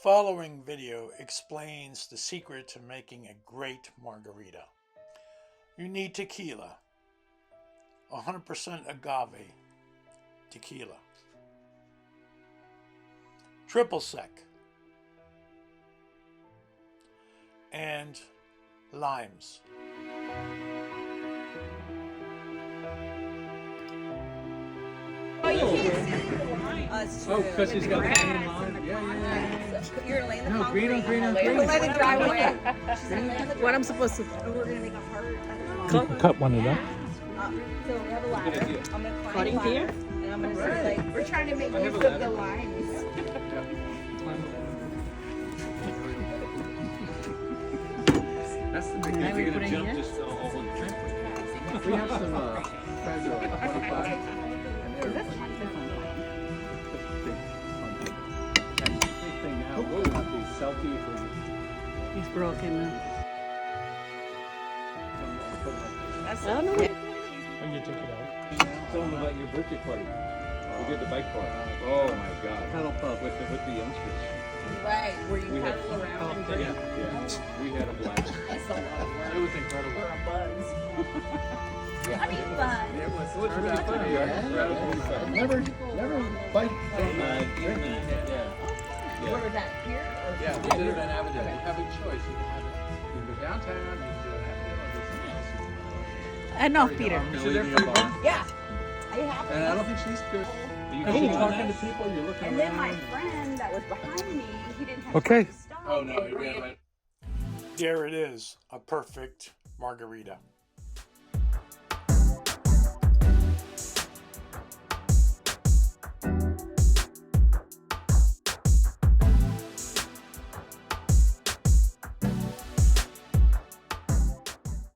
following video explains the secret to making a great margarita. You need tequila, 100% agave tequila, triple sec, and limes. Oh, because he's got the green on. Yeah. You're gonna lay in the No, concrete. green on green on We're green. gonna let it dry away. What I'm supposed to We're gonna make a heart. You can cut one of them. So we have a ladder. I'm gonna climb Cutting the ladder, here? and I'm gonna say like we're trying to make use of the limes. That's the big thing. We're gonna jump this over the trampoline. We have some friends who are like 25. And they're like, big thing now. We'll have these selfie for. he's broken. That's I don't know. When you take it out. Tell them about your birthday party. We did the bike party. Oh my God. Pedal puff with the youngsters. right. Where you paddle around and drink. Yeah. We had a blast. That's a lot of work. It was incredible. For a buzz. I mean, fun. It was really funny. Never bike. Where was that? Here? Or Yeah, we did it in Avondale. You have a choice. You can have it. You can go downtown. You can do it at Avondale. Enough, Peter. So they're free bar. yeah. I have And I don't think she's good. You're talking to people. You're looking And around. then my friend that was behind me, he didn't have Okay. time to stop. Oh no, he ran right. There it is, a perfect margarita.